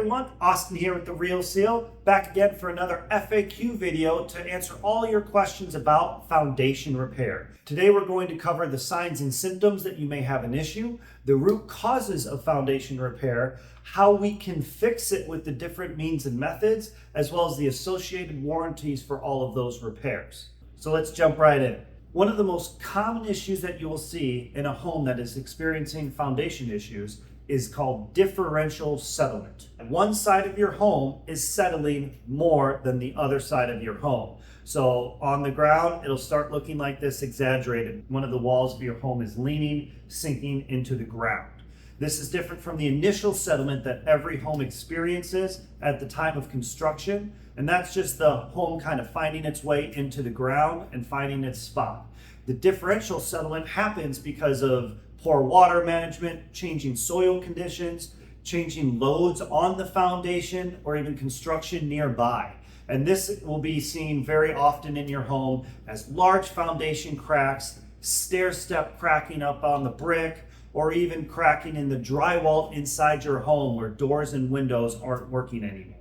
everyone, Austin here with The Real Seal, back again for another FAQ video to answer all your questions about foundation repair. Today we're going to cover the signs and symptoms that you may have an issue, the root causes of foundation repair, how we can fix it with the different means and methods, as well as the associated warranties for all of those repairs. So let's jump right in. One of the most common issues that you will see in a home that is experiencing foundation issues is called differential settlement. One side of your home is settling more than the other side of your home. So on the ground, it'll start looking like this, exaggerated. One of the walls of your home is leaning, sinking into the ground. This is different from the initial settlement that every home experiences at the time of construction, and that's just the home kind of finding its way into the ground and finding its spot. The differential settlement happens because of poor water management, changing soil conditions, changing loads on the foundation, or even construction nearby. And this will be seen very often in your home as large foundation cracks, stair step cracking up on the brick, or even cracking in the drywall inside your home where doors and windows aren't working anymore.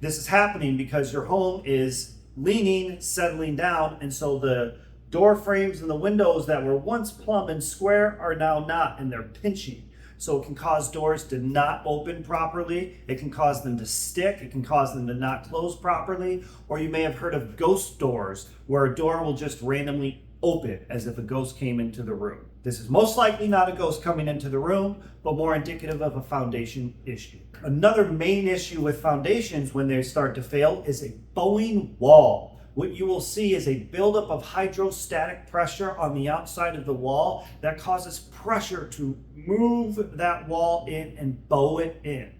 This is happening because your home is leaning, settling down, and so the door frames and the windows that were once plumb and square are now not, and they're pinching. So it can cause doors to not open properly, it can cause them to stick, it can cause them to not close properly, or you may have heard of ghost doors, where a door will just randomly open as if a ghost came into the room. This is most likely not a ghost coming into the room, but more indicative of a foundation issue. Another main issue with foundations when they start to fail is a bowing wall. What you will see is a buildup of hydrostatic pressure on the outside of the wall that causes pressure to move that wall in and bow it in.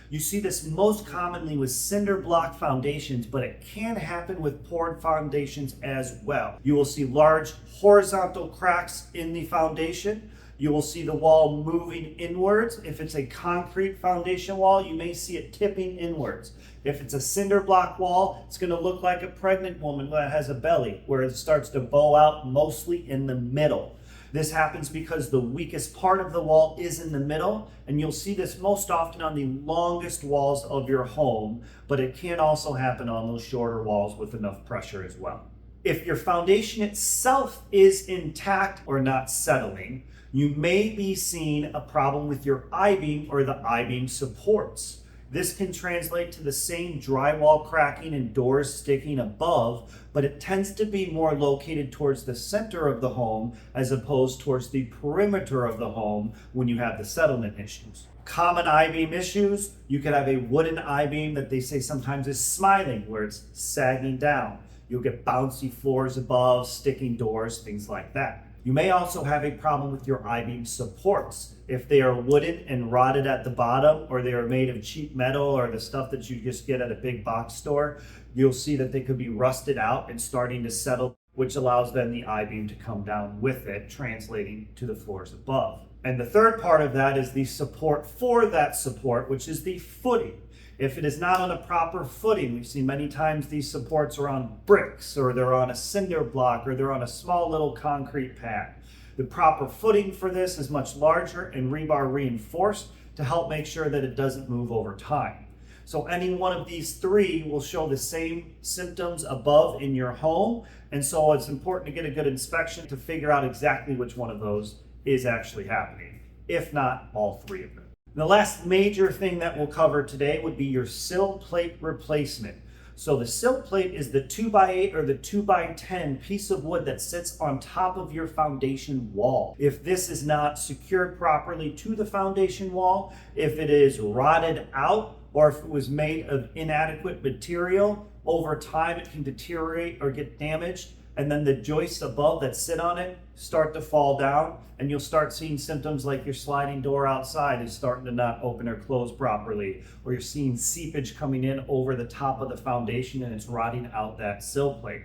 You see this most commonly with cinder block foundations, but it can happen with poured foundations as well. You will see large horizontal cracks in the foundation. You will see the wall moving inwards. If it's a concrete foundation wall, you may see it tipping inwards. If it's a cinder block wall, it's going to look like a pregnant woman that has a belly, where it starts to bow out mostly in the middle. This happens because the weakest part of the wall is in the middle, and you'll see this most often on the longest walls of your home, but it can also happen on those shorter walls with enough pressure as well. If your foundation itself is intact or not settling, you may be seeing a problem with your I-beam or the I-beam supports. This can translate to the same drywall cracking and doors sticking above, but it tends to be more located towards the center of the home as opposed towards the perimeter of the home when you have the settlement issues. Common I-beam issues, you could have a wooden I-beam that they say sometimes is smiling, where it's sagging down. You'll get bouncy floors above, sticking doors, things like that. You may also have a problem with your I-beam supports. If they are wooden and rotted at the bottom, or they are made of cheap metal or the stuff that you just get at a big box store, you'll see that they could be rusted out and starting to settle, which allows then the I-beam to come down with it, translating to the floors above. And the third part of that is the support for that support, which is the footing. If it is not on a proper footing, we've seen many times these supports are on bricks, or they're on a cinder block, or they're on a small little concrete pad. The proper footing for this is much larger and rebar reinforced to help make sure that it doesn't move over time. So any one of these three will show the same symptoms above in your home, and so it's important to get a good inspection to figure out exactly which one of those is actually happening, if not all three of them. The last major thing that we'll cover today would be your sill plate replacement. So the sill plate is the 2x8 or the 2x10 piece of wood that sits on top of your foundation wall. If this is not secured properly to the foundation wall, if it is rotted out, or if it was made of inadequate material, over time it can deteriorate or get damaged, and then the joists above that sit on it start to fall down, and you'll start seeing symptoms like your sliding door outside is starting to not open or close properly, or you're seeing seepage coming in over the top of the foundation and it's rotting out that sill plate.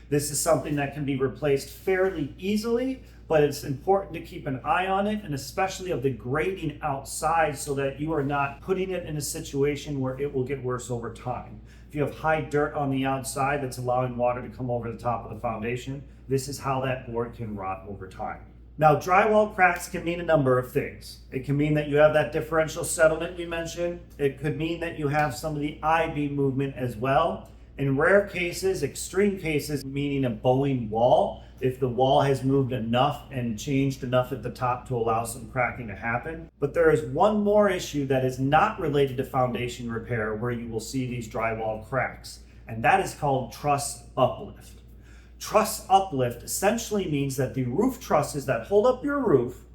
This is something that can be replaced fairly easily, but it's important to keep an eye on it, and especially of the grading outside, so that you are not putting it in a situation where it will get worse over time. If you have high dirt on the outside that's allowing water to come over the top of the foundation, this is how that board can rot over time. Now, drywall cracks can mean a number of things. It can mean that you have that differential settlement we mentioned. It could mean that you have some of the I-beam movement as well. In rare cases, extreme cases, meaning a bowing wall, if the wall has moved enough and changed enough at the top to allow some cracking to happen. But there is one more issue that is not related to foundation repair where you will see these drywall cracks, and that is called truss uplift. Truss uplift essentially means that the roof trusses that hold up your roof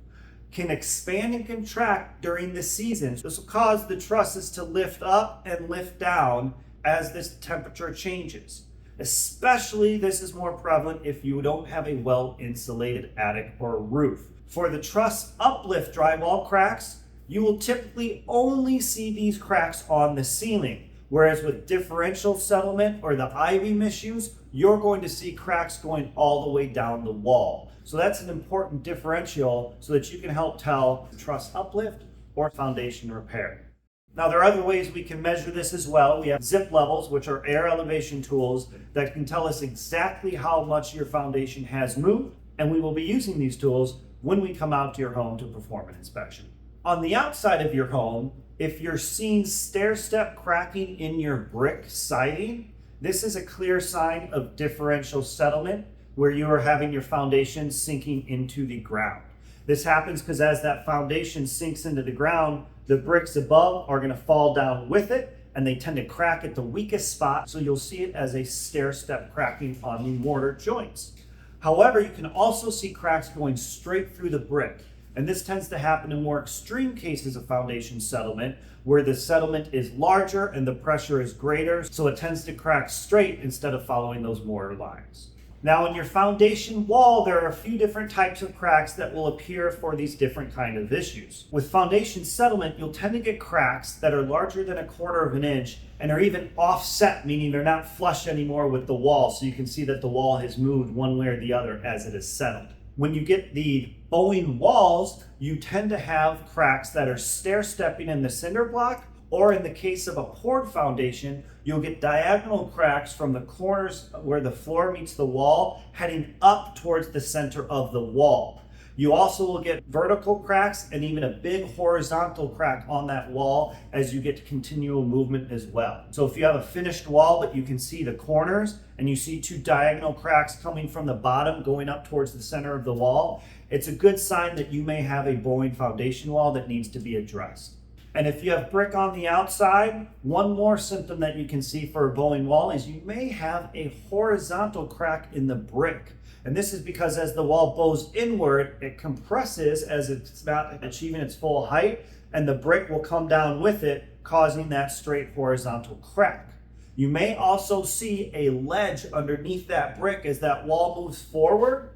can expand and contract during the season. This will cause the trusses to lift up and lift down as this temperature changes. Especially this is more prevalent if you don't have a well-insulated attic or roof. For the truss uplift drywall cracks, you will typically only see these cracks on the ceiling. Whereas with differential settlement or the I-beam issues, you're going to see cracks going all the way down the wall. So that's an important differential so that you can help tell truss uplift or foundation repair. Now, there are other ways we can measure this as well. We have zip levels, which are air elevation tools that can tell us exactly how much your foundation has moved, and we will be using these tools when we come out to your home to perform an inspection. On the outside of your home, if you're seeing stair-step cracking in your brick siding, this is a clear sign of differential settlement where you are having your foundation sinking into the ground. This happens because as that foundation sinks into the ground, the bricks above are going to fall down with it, and they tend to crack at the weakest spot, so you'll see it as a stair-step cracking on the mortar joints. However, you can also see cracks going straight through the brick, and this tends to happen in more extreme cases of foundation settlement, where the settlement is larger and the pressure is greater, so it tends to crack straight instead of following those mortar lines. Now, in your foundation wall, there are a few different types of cracks that will appear for these different kind of issues. With foundation settlement, you'll tend to get cracks that are larger than 1/4 inch and are even offset, meaning they're not flush anymore with the wall, so you can see that the wall has moved one way or the other as it is settled. When you get the bowing walls, you tend to have cracks that are stair-stepping in the cinder block, or in the case of a poured foundation, you'll get diagonal cracks from the corners where the floor meets the wall, heading up towards the center of the wall. You also will get vertical cracks and even a big horizontal crack on that wall as you get continual movement as well. So if you have a finished wall, but you can see the corners and you see 2 diagonal cracks coming from the bottom going up towards the center of the wall, it's a good sign that you may have a bowing foundation wall that needs to be addressed. And if you have brick on the outside, one more symptom that you can see for a bowing wall is you may have a horizontal crack in the brick. And this is because as the wall bows inward, it compresses as it's not achieving its full height, and the brick will come down with it, causing that straight horizontal crack. You may also see a ledge underneath that brick as that wall moves forward.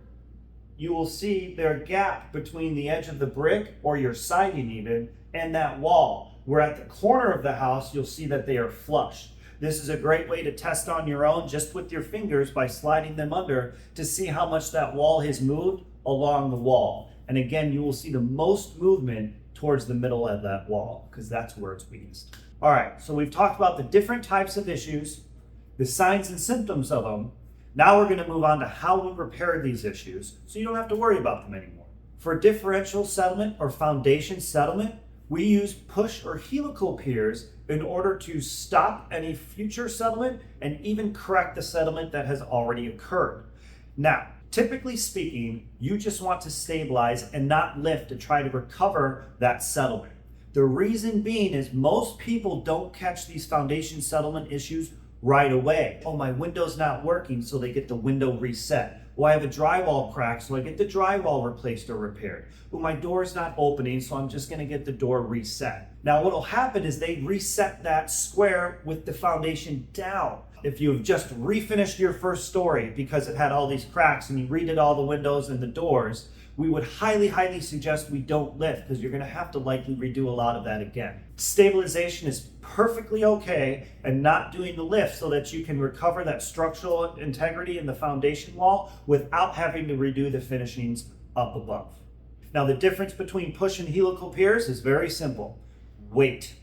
You will see their gap between the edge of the brick, or your siding even, and that wall, where at the corner of the house, you'll see that they are flush. This is a great way to test on your own, just with your fingers by sliding them under, to see how much that wall has moved along the wall. And again, you will see the most movement towards the middle of that wall, because that's where it's weakest. All right, so we've talked about the different types of issues, the signs and symptoms of them. Now we're going to move on to how we repair these issues so you don't have to worry about them anymore. For differential settlement or foundation settlement, we use push or helical piers in order to stop any future settlement and even correct the settlement that has already occurred. Now, typically speaking, you just want to stabilize and not lift to try to recover that settlement. The reason being is most people don't catch these foundation settlement issues right away. Oh, my window's not working, so they get the window reset. Oh, I have a drywall crack, so I get the drywall replaced or repaired. Oh, my door's not opening, so I'm just gonna get the door reset. Now, what'll happen is they reset that square with the foundation down. If you've just refinished your first story because it had all these cracks and you redid all the windows and the doors, we would highly suggest we don't lift, because you're gonna have to likely redo a lot of that again. Stabilization is perfectly okay, and not doing the lift so that you can recover that structural integrity in the foundation wall without having to redo the finishings up above. Now, the difference between push and helical piers is very simple. Weight.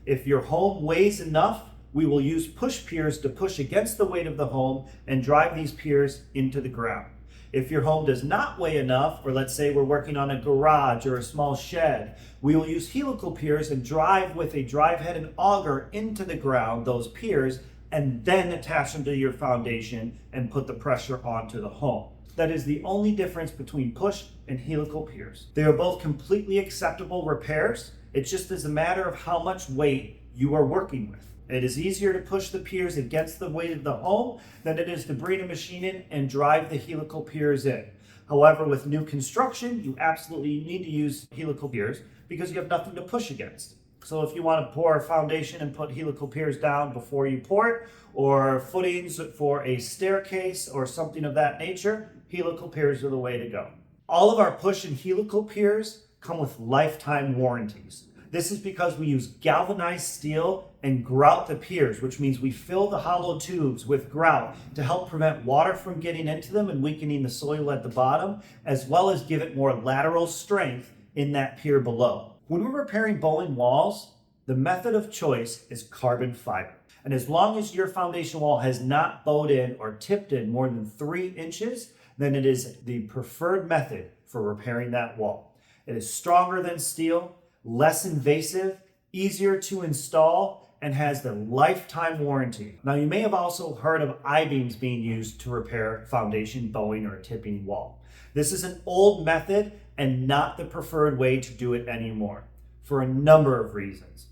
If your home weighs enough, we will use push piers to push against the weight of the home and drive these piers into the ground. If your home does not weigh enough, or let's say we're working on a garage or a small shed, we will use helical piers and drive with a drive head and auger into the ground, those piers, and then attach them to your foundation and put the pressure onto the home. That is the only difference between push and helical piers. They are both completely acceptable repairs. It just is a matter of how much weight you are working with. It is easier to push the piers against the weight of the home than it is to bring a machine in and drive the helical piers in. However, with new construction, you absolutely need to use helical piers because you have nothing to push against. So if you want to pour a foundation and put helical piers down before you pour it, or footings for a staircase or something of that nature, helical piers are the way to go. All of our push and helical piers come with lifetime warranties. This is because we use galvanized steel and grout the piers, which means we fill the hollow tubes with grout to help prevent water from getting into them and weakening the soil at the bottom, as well as give it more lateral strength in that pier below. When we're repairing bowing walls, the method of choice is carbon fiber. And as long as your foundation wall has not bowed in or tipped in more than 3 inches, then it is the preferred method for repairing that wall. It is stronger than steel, less invasive, easier to install, and has the lifetime warranty. Now, you may have also heard of I-beams being used to repair foundation bowing or a tipping wall. This is an old method and not the preferred way to do it anymore for a number of reasons.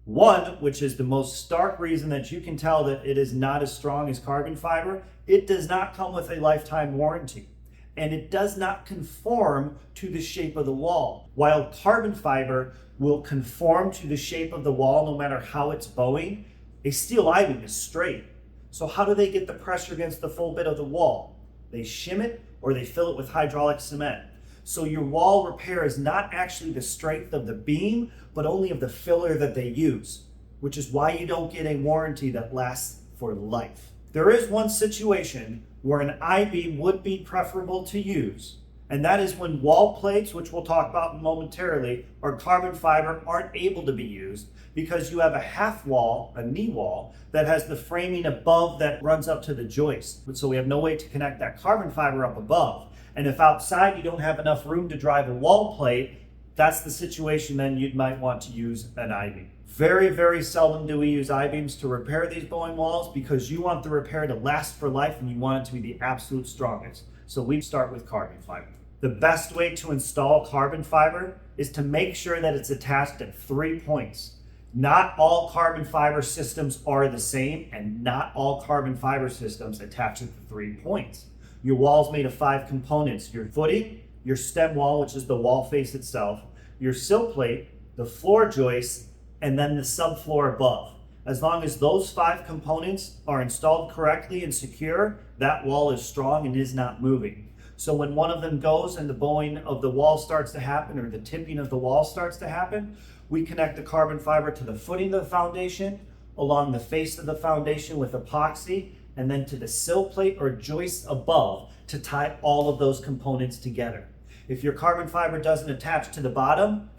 One, which is the most stark reason that you can tell that it is not as strong as carbon fiber, it does not come with a lifetime warranty. And it does not conform to the shape of the wall. While carbon fiber will conform to the shape of the wall no matter how it's bowing, a steel I-beam is straight. So how do they get the pressure against the full bit of the wall? They shim it or they fill it with hydraulic cement. So your wall repair is not actually the strength of the beam, but only of the filler that they use, which is why you don't get a warranty that lasts for life. There is one situation where an I-beam would be preferable to use, and that is when wall plates, which we'll talk about momentarily, or carbon fiber aren't able to be used because you have a half wall, a knee wall, that has the framing above that runs up to the joist. So we have no way to connect that carbon fiber up above. And if outside you don't have enough room to drive a wall plate, that's the situation then you might want to use an I-beam. Very, very seldom do we use I-beams to repair these bowing walls because you want the repair to last for life and you want it to be the absolute strongest. So we start with carbon fiber. The best way to install carbon fiber is to make sure that it's attached at 3 points. Not all carbon fiber systems are the same, and not all carbon fiber systems attach at the 3 points. Your wall is made of 5 components: your footing, your stem wall, which is the wall face itself, your sill plate, the floor joists, and then the subfloor above. As long as those 5 components are installed correctly and secure, that wall is strong and is not moving. So when one of them goes and the bowing of the wall starts to happen, or the tipping of the wall starts to happen, we connect the carbon fiber to the footing of the foundation, along the face of the foundation with epoxy, and then to the sill plate or joist above to tie all of those components together. If your carbon fiber doesn't attach to the bottom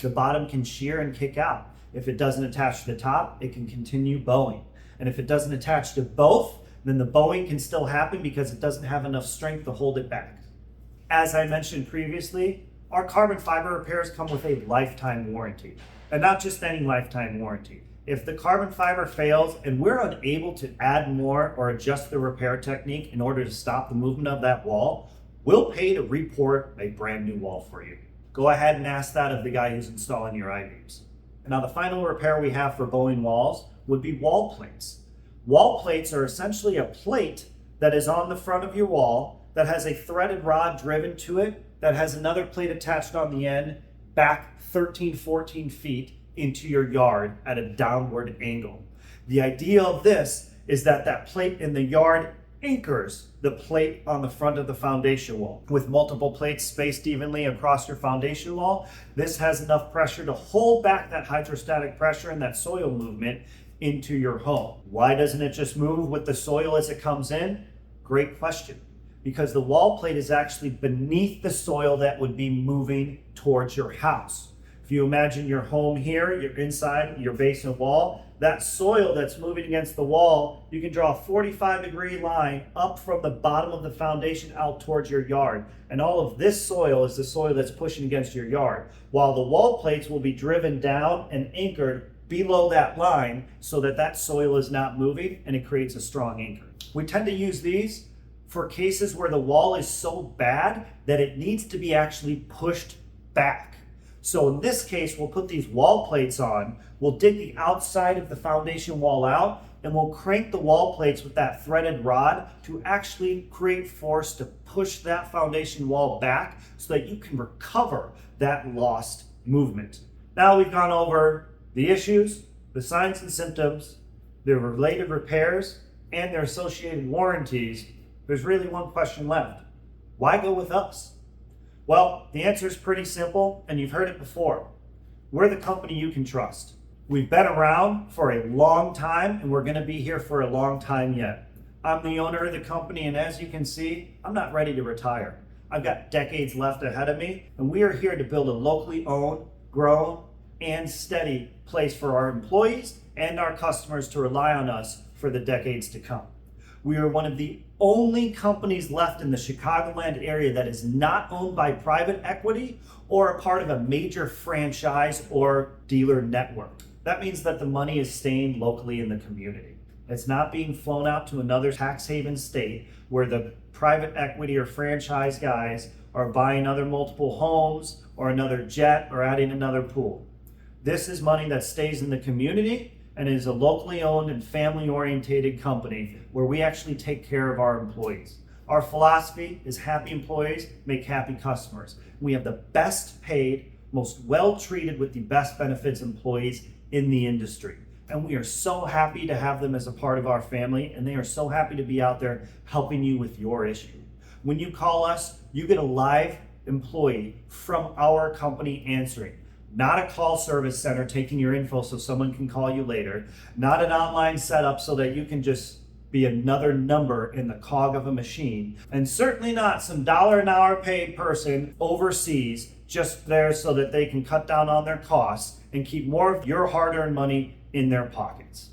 can shear and kick out. If it doesn't attach to the top, it can continue bowing. And if it doesn't attach to both, then the bowing can still happen because it doesn't have enough strength to hold it back. As I mentioned previously, our carbon fiber repairs come with a lifetime warranty, and not just any lifetime warranty. If the carbon fiber fails and we're unable to add more or adjust the repair technique in order to stop the movement of that wall, we'll pay to re-pour a brand new wall for you. Go ahead and ask that of the guy who's installing your I-beams. Now, the final repair we have for bowing walls would be wall plates. Wall plates are essentially a plate that is on the front of your wall that has a threaded rod driven to it that has another plate attached on the end back 13, 14 feet into your yard at a downward angle. The idea of this is that that plate in the yard anchors the plate on the front of the foundation wall. With multiple plates spaced evenly across your foundation wall, this has enough pressure to hold back that hydrostatic pressure and that soil movement into your home. Why doesn't it just move with the soil as it comes in? Great question. Because the wall plate is actually beneath the soil that would be moving towards your house. If you imagine your home here, you're inside your basement wall, that soil that's moving against the wall, you can draw a 45-degree line up from the bottom of the foundation out towards your yard. And all of this soil is the soil that's pushing against your yard, while the wall plates will be driven down and anchored below that line so that that soil is not moving and it creates a strong anchor. We tend to use these for cases where the wall is so bad that it needs to be actually pushed back. So in this case, we'll put these wall plates on, we'll dig the outside of the foundation wall out, and we'll crank the wall plates with that threaded rod to actually create force to push that foundation wall back so that you can recover that lost movement. Now we've gone over the issues, the signs and symptoms, the related repairs, and their associated warranties. There's really one question left. Why go with us? Well, the answer is pretty simple, and you've heard it before. We're the company you can trust. We've been around for a long time, and we're going to be here for a long time yet. I'm the owner of the company, and as you can see, I'm not ready to retire. I've got decades left ahead of me, and we are here to build a locally owned, grown, and steady place for our employees and our customers to rely on us for the decades to come. We are one of the only companies left in the Chicagoland area that is not owned by private equity or a part of a major franchise or dealer network. That means that the money is staying locally in the community. It's not being flown out to another tax haven state where the private equity or franchise guys are buying other multiple homes or another jet or adding another pool. This is money that stays in the community and is a locally owned and family-oriented company where we actually take care of our employees. Our philosophy is happy employees make happy customers. We have the best paid, most well-treated with the best benefits employees in the industry. And we are so happy to have them as a part of our family, and they are so happy to be out there helping you with your issue. When you call us, you get a live employee from our company answering. Not a call service center taking your info so someone can call you later. Not an online setup so that you can just be another number in the cog of a machine. And certainly not some dollar an hour paid person overseas just there so that they can cut down on their costs and keep more of your hard-earned money in their pockets.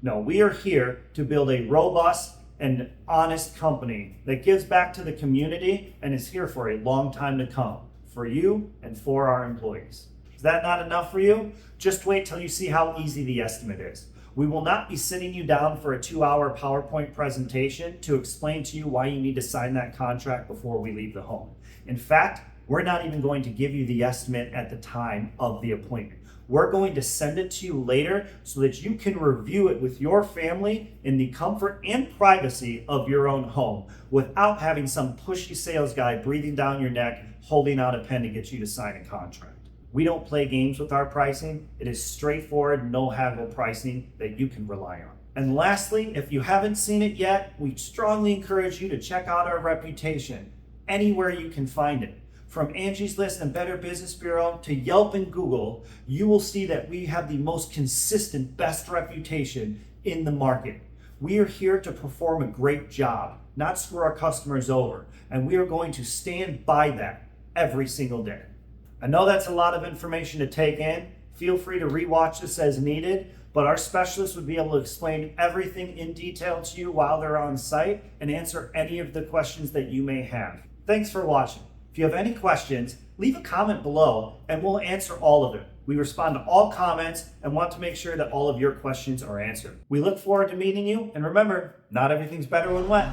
No, we are here to build a robust and honest company that gives back to the community and is here for a long time to come, for you and for our employees. Is that not enough for you? Just wait till you see how easy the estimate is. We will not be sitting you down for a 2-hour PowerPoint presentation to explain to you why you need to sign that contract before we leave the home. In fact, we're not even going to give you the estimate at the time of the appointment. We're going to send it to you later so that you can review it with your family in the comfort and privacy of your own home without having some pushy sales guy breathing down your neck, holding out a pen to get you to sign a contract. We don't play games with our pricing. It is straightforward, no haggle pricing that you can rely on. And lastly, if you haven't seen it yet, we strongly encourage you to check out our reputation anywhere you can find it. From Angie's List and Better Business Bureau to Yelp and Google, you will see that we have the most consistent, best reputation in the market. We are here to perform a great job, not screw our customers over, and we are going to stand by that every single day. I know that's a lot of information to take in. Feel free to rewatch this as needed, but our specialists would be able to explain everything in detail to you while they're on site and answer any of the questions that you may have. Thanks for watching. If you have any questions, leave a comment below and we'll answer all of it. We respond to all comments and want to make sure that all of your questions are answered. We look forward to meeting you, and remember, not everything's better when wet.